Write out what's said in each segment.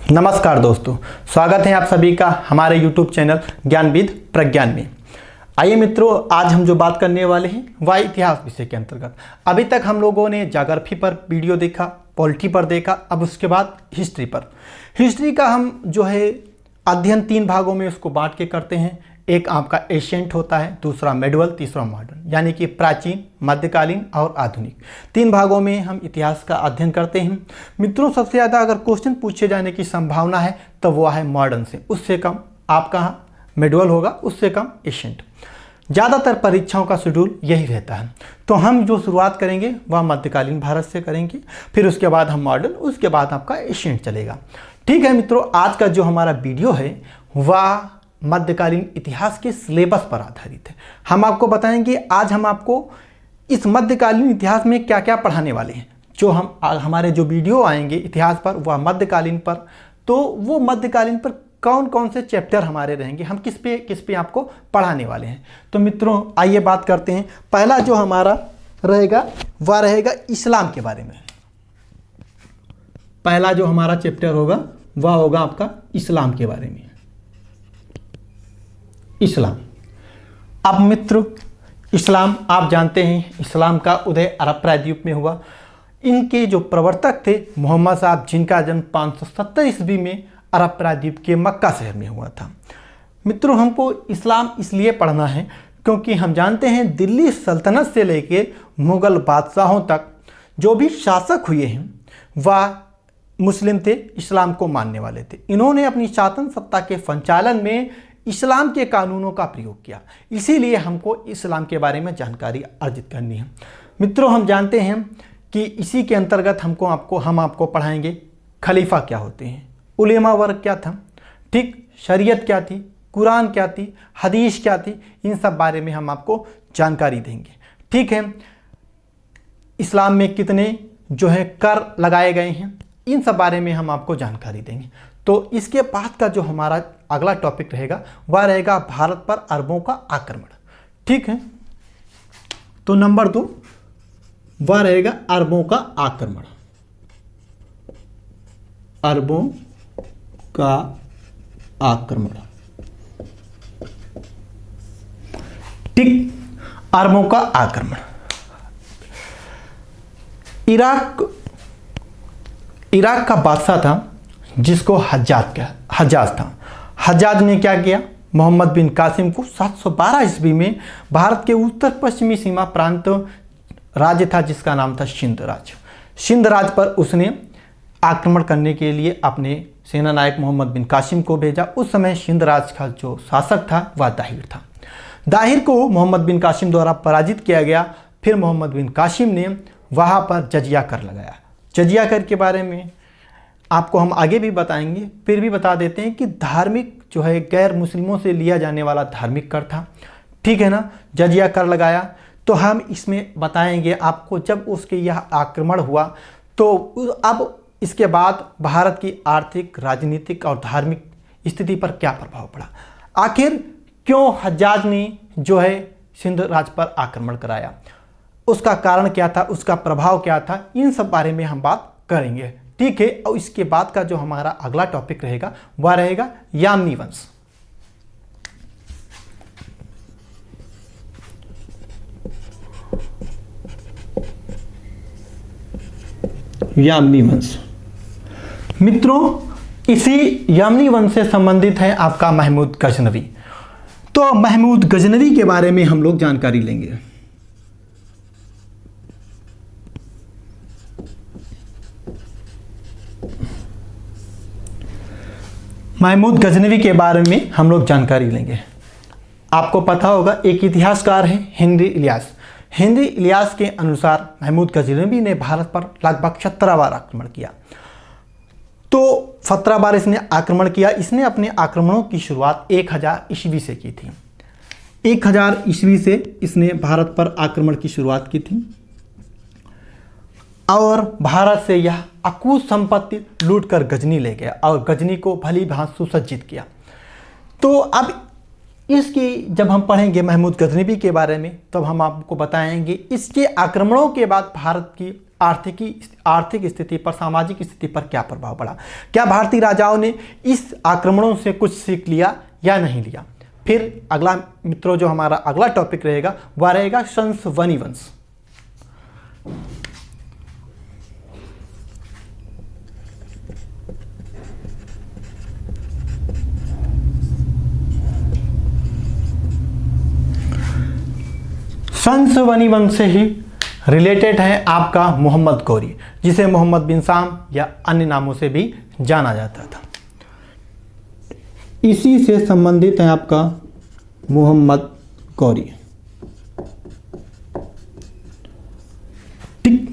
नमस्कार दोस्तों, स्वागत है आप सभी का हमारे YouTube चैनल ज्ञानविद प्रज्ञान में। आइए मित्रों, आज हम जो बात करने वाले हैं वह इतिहास विषय के अंतर्गत। अभी तक हम लोगों ने ज्योग्राफी पर वीडियो देखा, पॉलिटी पर देखा, अब उसके बाद हिस्ट्री पर। हिस्ट्री का हम जो है अध्ययन 3 भागों में उसको बांट के करते हैं। एक आपका एशियंट होता है, दूसरा मेडुअल, तीसरा मॉडर्न, यानी कि प्राचीन, मध्यकालीन और आधुनिक। 3 भागों में हम इतिहास का अध्ययन करते हैं। मित्रों, सबसे ज़्यादा अगर क्वेश्चन पूछे जाने की संभावना है तो वो है मॉडर्न से, उससे कम आपका मेडुअल होगा, उससे कम एशियंट। ज़्यादातर परीक्षाओं का शेड्यूल यही रहता है। तो हम जो शुरुआत करेंगे वह मध्यकालीन भारत से करेंगे, फिर उसके बाद हम मॉडर्न, उसके बाद आपका एशियंट चलेगा। ठीक है मित्रों, आज का जो हमारा वीडियो है वह मध्यकालीन इतिहास के सिलेबस पर आधारित है। हम आपको बताएंगे आज हम आपको इस मध्यकालीन इतिहास में क्या क्या पढ़ाने वाले हैं। जो हमारे जो वीडियो आएंगे इतिहास पर वह मध्यकालीन पर, तो वो मध्यकालीन पर कौन कौन से चैप्टर हमारे रहेंगे, हम किस पे आपको पढ़ाने वाले हैं। तो मित्रों आइए बात करते हैं। पहला जो हमारा रहेगा वह रहेगा इस्लाम के बारे में। पहला जो हमारा चैप्टर होगा वह होगा आपका इस्लाम के बारे में। इस्लाम। अब मित्र, इस्लाम आप जानते हैं, इस्लाम का उदय अरब प्रायद्वीप में हुआ। इनके जो प्रवर्तक थे मोहम्मद साहब, जिनका जन्म 570 ईस्वी में अरब प्रायद्वीप के मक्का शहर में हुआ था। मित्रों, हमको इस्लाम इसलिए पढ़ना है क्योंकि हम जानते हैं दिल्ली सल्तनत से लेकर मुग़ल बादशाहों तक जो भी शासक हुए हैं वह मुस्लिम थे, इस्लाम को मानने वाले थे। इन्होंने अपनी शासन सत्ता के संचालन में इस्लाम के कानूनों का प्रयोग किया, इसीलिए हमको इस्लाम के बारे में जानकारी अर्जित करनी है। मित्रों, हम जानते हैं कि इसी के अंतर्गत हम आपको पढ़ाएंगे खलीफा क्या होते हैं, उलेमा वर्ग क्या था, ठीक, शरीयत क्या थी, कुरान क्या थी, हदीस क्या थी, इन सब बारे में हम आपको जानकारी देंगे। ठीक है, इस्लाम में कितने जो है कर लगाए गए हैं, इन सब बारे में हम आपको जानकारी देंगे। तो इसके बाद का जो हमारा अगला टॉपिक रहेगा वह रहेगा भारत पर अरबों का आक्रमण। ठीक है, तो नंबर 2 वह रहेगा अरबों का आक्रमण। अरबों का आक्रमण, ठीक, अरबों का आक्रमण। इराक का बादशाह था जिसको हज्जाज था। हज्जाज ने क्या किया, मोहम्मद बिन कासिम को 712 ईस्वी में भारत के उत्तर पश्चिमी सीमा प्रांत राज्य था जिसका नाम था सिंध राज्य। सिंध राज्य पर उसने आक्रमण करने के लिए अपने सेना नायक मोहम्मद बिन कासिम को भेजा। उस समय सिंध राज्य का जो शासक था वह दाहिर था। दाहिर को मोहम्मद बिन कासिम द्वारा पराजित किया गया। फिर मोहम्मद बिन कासिम ने वहाँ पर जजिया कर लगाया। जजिया कर के बारे में आपको हम आगे भी बताएंगे, फिर भी बता देते हैं कि धार्मिक जो है गैर मुस्लिमों से लिया जाने वाला धार्मिक कर था। ठीक है ना, जजिया कर लगाया। तो हम इसमें बताएंगे आपको जब उसके यह आक्रमण हुआ तो अब इसके बाद भारत की आर्थिक, राजनीतिक और धार्मिक स्थिति पर क्या प्रभाव पड़ा, आखिर क्यों हज्जाज ने जो है सिंध राज्य पर आक्रमण कराया, उसका कारण क्या था, उसका प्रभाव क्या था, इन सब बारे में हम बात करेंगे। ठीक है, और इसके बाद का जो हमारा अगला टॉपिक रहेगा वह रहेगा यामनी वंश। यामनी वंश। मित्रों, इसी यामनी वंश से संबंधित है आपका महमूद गजनवी। तो महमूद गजनवी के बारे में हम लोग जानकारी लेंगे। महमूद गजनवी के बारे में हम लोग जानकारी लेंगे। आपको पता होगा एक इतिहासकार है हेनरी इलियास। हेनरी इलियास के अनुसार महमूद गजनवी ने भारत पर लगभग 17 बार आक्रमण किया। तो 17 बार इसने आक्रमण किया। इसने अपने आक्रमणों की शुरुआत 1000 ईस्वी से की थी। 1000 ईस्वी से इसने भारत पर आक्रमण की शुरुआत की थी और भारत से यह अकूत संपत्ति लूटकर गजनी ले गया और गजनी को भली भांति सुसज्जित किया। तो अब इसकी जब हम पढ़ेंगे महमूद गजनवी के बारे में तब हम आपको बताएंगे इसके आक्रमणों के बाद भारत की आर्थिक स्थिति पर, सामाजिक स्थिति पर क्या प्रभाव पड़ा? क्या भारतीय राजाओं ने इस आक्रमणों से कुछ सीख लिया या नहीं लिया? फिर अगला मित्रों जो हमारा अगला टॉपिक रहेगा वह रहेगा संसवनी वंश। संसवनी वंश से ही रिलेटेड है आपका मोहम्मद गौरी, जिसे मोहम्मद बिन साम या अन्य नामों से भी जाना जाता था। इसी से संबंधित है आपका मोहम्मद गौरी। ठीक,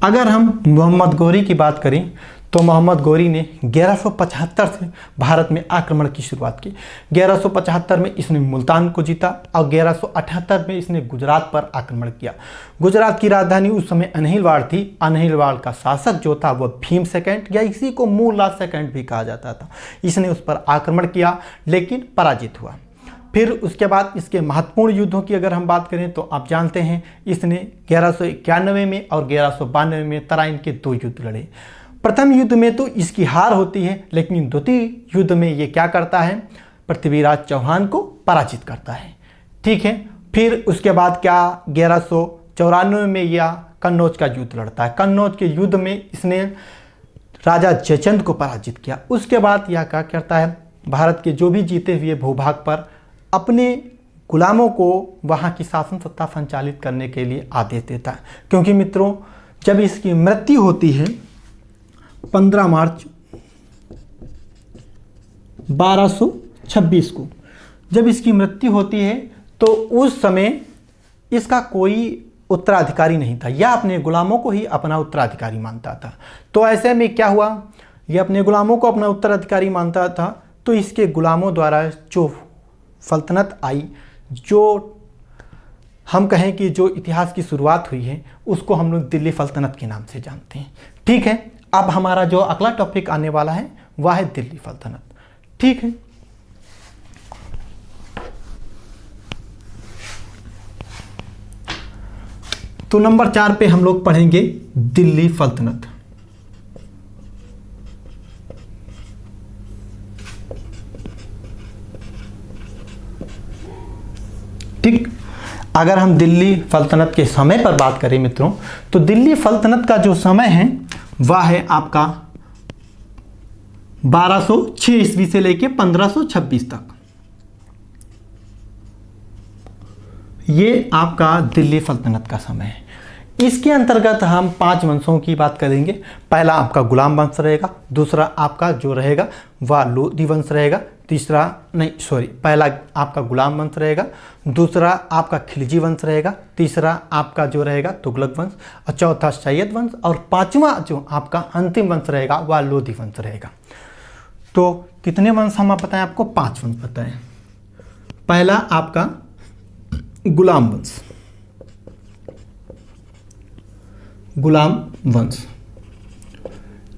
अगर हम मोहम्मद गौरी की बात करें तो मोहम्मद गौरी ने 1175 से भारत में आक्रमण की शुरुआत की। 1175 में इसने मुल्तान को जीता और 1178 में इसने गुजरात पर आक्रमण किया। गुजरात की राजधानी उस समय अनहिलवाड़ थी। अनहिलवाड़ का शासक जो था वह भीम सेकंड या इसी को मूलराज सेकंड भी कहा जाता था। इसने उस पर आक्रमण किया लेकिन पराजित हुआ। फिर उसके बाद इसके महत्वपूर्ण युद्धों की अगर हम बात करें तो आप जानते हैं इसने 1191 में और 1192 में तराइन के 2 युद्ध लड़े। प्रथम युद्ध में तो इसकी हार होती है, लेकिन द्वितीय युद्ध में ये क्या करता है, पृथ्वीराज चौहान को पराजित करता है। ठीक है, फिर उसके बाद क्या 1194 में यह कन्नौज का युद्ध लड़ता है। कन्नौज के युद्ध में इसने राजा जयचंद को पराजित किया। उसके बाद यह क्या करता है, भारत के जो भी जीते हुए भूभाग पर अपने गुलामों को वहाँ की शासन सत्ता संचालित करने के लिए आदेश देता है। क्योंकि मित्रों जब इसकी मृत्यु होती है 15 मार्च 1226 को, जब इसकी मृत्यु होती है तो उस समय इसका कोई उत्तराधिकारी नहीं था। यह अपने गुलामों को ही अपना उत्तराधिकारी मानता था। तो ऐसे में क्या हुआ, यह अपने गुलामों को अपना उत्तराधिकारी मानता था, तो इसके गुलामों द्वारा जो सल्तनत आई, जो हम कहें कि जो इतिहास की शुरुआत हुई है, उसको हम लोग दिल्ली सल्तनत के नाम से जानते हैं। ठीक है, अब हमारा जो अगला टॉपिक आने वाला है वह है दिल्ली सल्तनत। ठीक है, तो नंबर 4 पे हम लोग पढ़ेंगे दिल्ली सल्तनत। ठीक, अगर हम दिल्ली सल्तनत के समय पर बात करें मित्रों, तो दिल्ली सल्तनत का जो समय है वह है आपका 1206 ईस्वी से लेके 1526 तक। ये आपका दिल्ली सल्तनत का समय है। इसके अंतर्गत हम 5 वंशों की बात करेंगे। पहला आपका गुलाम वंश रहेगा, दूसरा आपका जो रहेगा वह लोधी वंश रहेगा, पहला आपका गुलाम वंश रहेगा, दूसरा आपका खिलजी वंश रहेगा, तीसरा आपका जो रहेगा तुगलक वंश, और चौथा सैयद वंश, और 5वां जो आपका अंतिम वंश रहेगा वह लोधी वंश रहेगा। तो कितने वंश हम बताएं आपको? 5 वंश बताएं। पहला आपका गुलाम वंश, गुलाम वंश,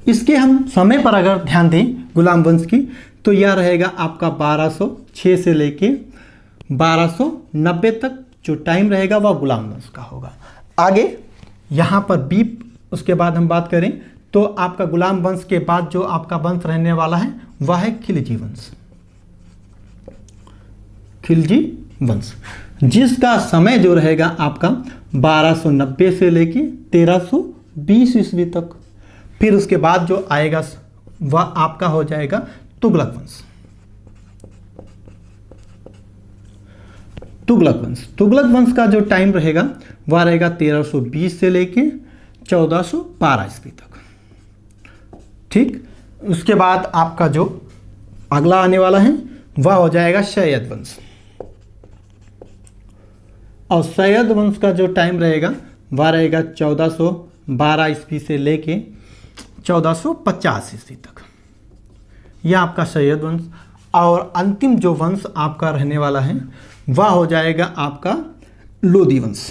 इसके हम समय पर अगर ध्यान दें गुलाम वंश की, तो यह रहेगा आपका 1206 से लेके 1290 तक जो टाइम रहेगा वह गुलाम वंश का होगा। आगे यहाँ पर बीप, उसके बाद हम बात करें तो आपका गुलाम वंश के बाद जो आपका वंश रहने वाला है वह है खिलजी वंश। खिलजी वंश जिसका समय जो रहेगा आपका 1290 से लेके 1320 ईस्वी तक। फिर उसके बाद जो आएगा वह आपका हो जाएगा तुगलक वंश। तुगलक वंश, तुगलक वंश का जो टाइम रहेगा वह रहेगा 1320 से लेके 1412 ईस्वी तक। ठीक, उसके बाद आपका जो अगला आने वाला है वह हो जाएगा सैयद वंश, और सैयद वंश का जो टाइम रहेगा वह रहेगा 1412 ईस्वी से लेके 1450 ईस्वी तक। यह आपका सैयद वंश। और अंतिम जो वंश आपका रहने वाला है वह हो जाएगा आपका लोधी वंश।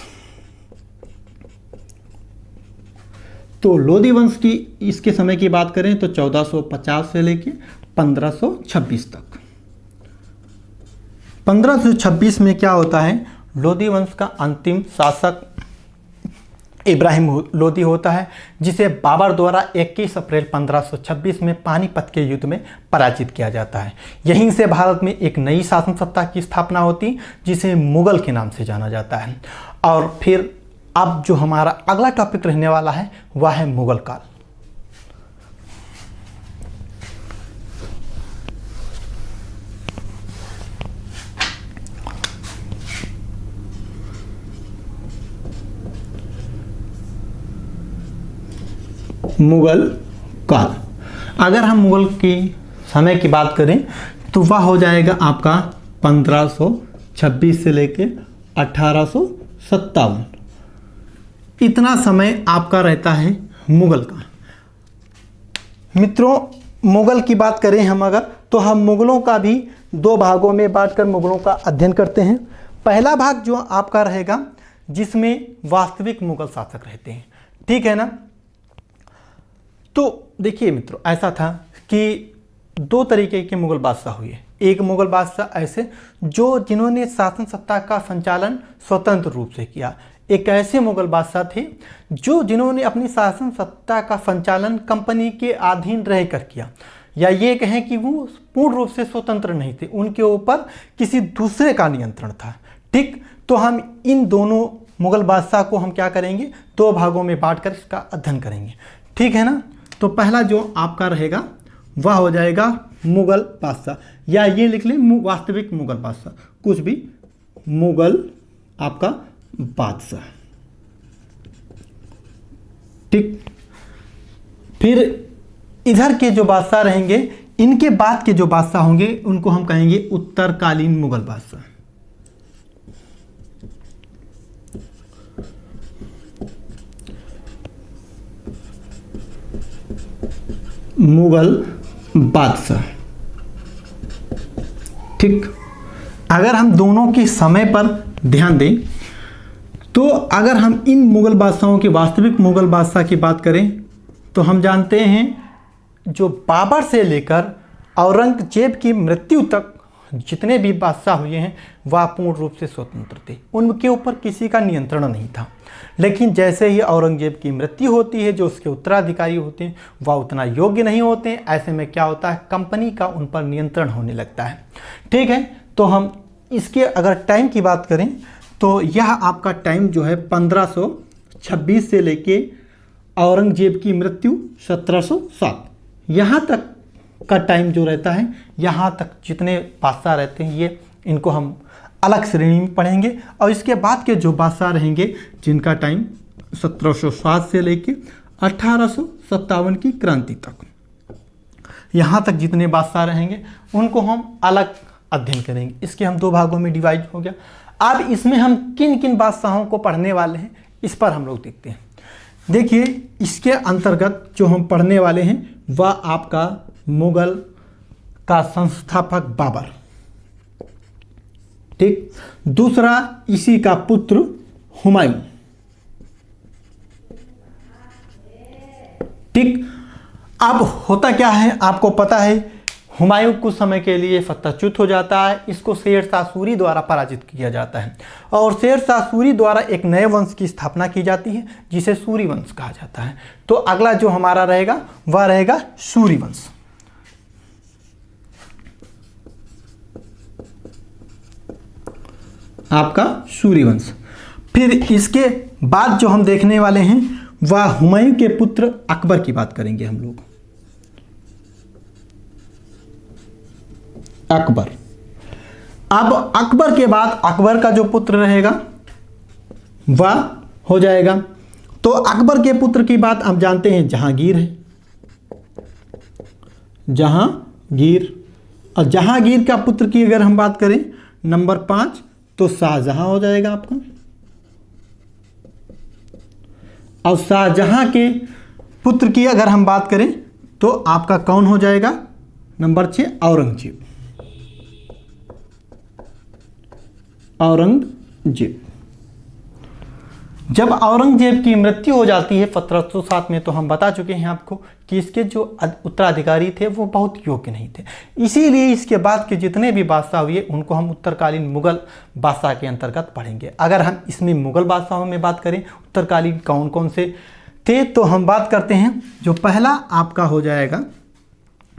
तो लोधी वंश की इसके समय की बात करें तो 1450 से लेके 1526 तक। 1526 में क्या होता है, लोधी वंश का अंतिम शासक इब्राहिम लोदी होता है, जिसे बाबर द्वारा 21 अप्रैल 1526 में पानीपत के युद्ध में पराजित किया जाता है। यहीं से भारत में एक नई शासन सत्ता की स्थापना होती, जिसे मुगल के नाम से जाना जाता है। और फिर अब जो हमारा अगला टॉपिक रहने वाला है वह है मुगल काल। मुगल काल, अगर हम मुगल की समय की बात करें तो वह हो जाएगा आपका 1526 से लेके 1857। इतना समय आपका रहता है मुगल का। मित्रों, मुगल की बात करें हम अगर, तो हम मुगलों का भी दो भागों में बांटकर मुगलों का अध्ययन करते हैं। पहला भाग जो आपका रहेगा जिसमें वास्तविक मुगल शासक रहते हैं, ठीक है ना। तो देखिए मित्रों, ऐसा था कि दो तरीके के मुगल बादशाह हुए। एक मुगल बादशाह ऐसे जिन्होंने शासन सत्ता का संचालन स्वतंत्र रूप से किया। एक ऐसे मुगल बादशाह थे जिन्होंने अपनी शासन सत्ता का संचालन कंपनी के अधीन रहकर किया, या ये कहें कि वो पूर्ण रूप से स्वतंत्र नहीं थे, उनके ऊपर किसी दूसरे का नियंत्रण था। ठीक, तो हम इन दोनों मुगल बादशाह को हम क्या करेंगे, दो भागों में बांटकर इसका अध्ययन करेंगे, ठीक है ना। तो पहला जो आपका रहेगा वह हो जाएगा मुगल बादशाह, या ये लिख लें वास्तविक मुगल बादशाह, कुछ भी मुगल आपका बादशाह, ठीक। फिर इधर के जो बादशाह रहेंगे, इनके बाद के जो बादशाह होंगे उनको हम कहेंगे उत्तरकालीन मुगल बादशाह। मुगल बादशाह, ठीक। अगर हम दोनों के समय पर ध्यान दें तो अगर हम इन मुगल बादशाहों के वास्तविक मुगल बादशाह की बात करें तो हम जानते हैं जो बाबर से लेकर औरंगजेब की मृत्यु तक जितने भी बादशाह हुए हैं वह पूर्ण रूप से स्वतंत्र थे, उनके ऊपर किसी का नियंत्रण नहीं था। लेकिन जैसे ही औरंगजेब की मृत्यु होती है, जो उसके उत्तराधिकारी होते हैं वह उतना योग्य नहीं होते हैं। ऐसे में क्या होता है, कंपनी का उन पर नियंत्रण होने लगता है, ठीक है। तो हम इसके अगर टाइम की बात करें तो यह आपका टाइम जो है 1526 से लेके औरंगजेब की मृत्यु 1707, यहाँ तक का टाइम जो रहता है, यहाँ तक जितने बादशाह रहते हैं ये इनको हम अलग श्रेणी में पढ़ेंगे। और इसके बाद के जो बादशाह रहेंगे जिनका टाइम 1707 से लेके 1857 की क्रांति तक, यहाँ तक जितने बादशाह रहेंगे उनको हम अलग अध्ययन करेंगे। इसके हम दो भागों में डिवाइड हो गया। अब इसमें हम किन किन बादशाहों को पढ़ने वाले हैं इस पर हम लोग देखते हैं। देखिए, इसके अंतर्गत जो हम पढ़ने वाले हैं वह आपका मुगल का संस्थापक बाबर, ठीक। दूसरा इसी का पुत्र हुमायूं, ठीक। अब होता क्या है आपको पता है, हुमायूं कुछ समय के लिए फतहच्युत हो जाता है, इसको शेर शाह सूरी द्वारा पराजित किया जाता है और शेर शाह सूरी द्वारा एक नए वंश की स्थापना की जाती है जिसे सूरी वंश कहा जाता है। तो अगला जो हमारा रहेगा वह रहेगा सूरी वंश। आपका सूरी वंश। फिर इसके बाद जो हम देखने वाले हैं वह हुमायूं के पुत्र अकबर की बात करेंगे हम लोग। अकबर, अब अकबर के बाद अकबर का जो पुत्र रहेगा वह हो जाएगा, तो अकबर के पुत्र की बात आप जानते हैं जहांगीर है, जहांगीर। और जहांगीर का पुत्र की अगर हम बात करें नंबर 5 तो शाहजहां हो जाएगा आपका। और शाहजहां के पुत्र की अगर हम बात करें तो आपका कौन हो जाएगा, नंबर 6 औरंगजेब। औरंगजेब, जब औरंगजेब की मृत्यु हो जाती है 1707 में, तो हम बता चुके हैं आपको कि कि इसके जो उत्तराधिकारी थे वो बहुत योग्य नहीं थे। इसीलिए इसके बाद के जितने भी बादशाह हुए उनको हम उत्तरकालीन मुगल बादशाह के अंतर्गत पढ़ेंगे। अगर हम इसमें मुगल बादशाहों में बात करें उत्तरकालीन कौन कौन से थे, तो हम बात करते हैं जो पहला आपका हो जाएगा,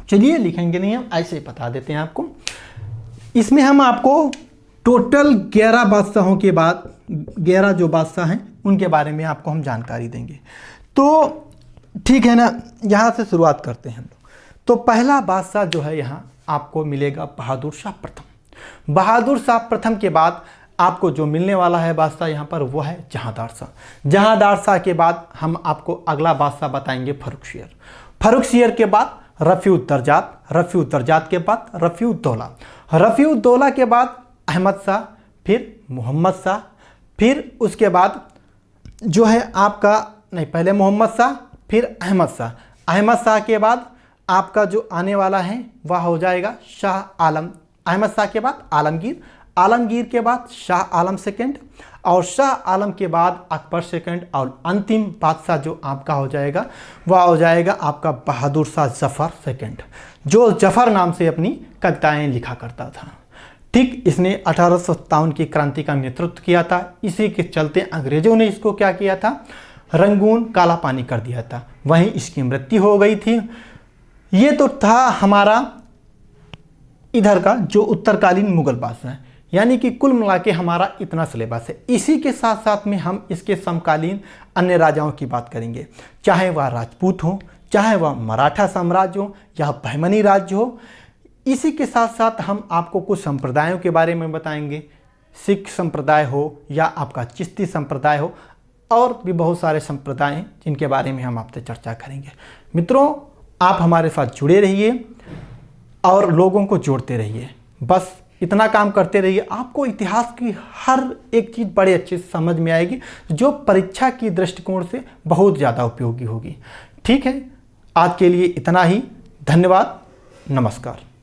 चलिए लिखेंगे नहीं, हम ऐसे ही बता देते हैं आपको। इसमें हम आपको टोटल 11 बादशाहों के बाद 11 जो बादशाह हैं उनके बारे में आपको हम जानकारी देंगे। तो ठीक है ना, यहाँ से शुरुआत करते हैं हम लोग। तो पहला बादशाह जो है यहाँ आपको मिलेगा बहादुर शाह प्रथम। बहादुर शाह प्रथम के बाद आपको जो मिलने वाला है बादशाह यहाँ पर वो है जहांदार शाह। जहांदार शाह के बाद हम आपको अगला बादशाह बताएंगे फर्रुखसियर। फर्रुखसियर के बाद रफ़ी-उद-दरजात, रफ़ी-उद-दरजात के बाद रफ़ी-उद-दौला, रफ़ी-उद-दौला के बाद अहमद शाह, फिर मोहम्मद शाह, फिर उसके बाद जो है आपका नहीं, पहले मोहम्मद शाह फिर अहमद शाह, अहमद शाह के बाद आपका जो आने वाला है वह हो जाएगा शाह आलम। अहमद शाह के बाद आलमगीर, आलमगीर के बाद शाह आलम सेकंड, और शाह आलम के बाद अकबर सेकंड, और अंतिम बादशाह जो आपका हो जाएगा वह हो जाएगा आपका बहादुर शाह जफ़र सेकंड, जो जफ़र नाम से अपनी कविताएं लिखा करता था। ठीक, इसने 1857 की क्रांति का नेतृत्व किया था। इसी के चलते अंग्रेजों ने इसको क्या किया था, रंगून काला पानी कर दिया था, वहीं इसकी मृत्यु हो गई थी। ये तो था हमारा इधर का जो उत्तरकालीन मुगल बादशाह है, यानी कि कुल मिला के हमारा इतना सिलेबस है। इसी के साथ साथ में हम इसके समकालीन अन्य राजाओं की बात करेंगे, चाहे वह राजपूत हो, चाहे वह मराठा साम्राज्य हो या बहमनी राज्य हो। इसी के साथ साथ हम आपको कुछ संप्रदायों के बारे में बताएंगे, सिख संप्रदाय हो या आपका चिश्ती संप्रदाय हो, और भी बहुत सारे संप्रदाय हैं जिनके बारे में हम आपसे चर्चा करेंगे। मित्रों, आप हमारे साथ जुड़े रहिए और लोगों को जोड़ते रहिए, बस इतना काम करते रहिए। आपको इतिहास की हर एक चीज़ बड़े अच्छे से समझ में आएगी, जो परीक्षा की दृष्टिकोण से बहुत ज़्यादा उपयोगी होगी। ठीक है, आज के लिए इतना ही। धन्यवाद, नमस्कार।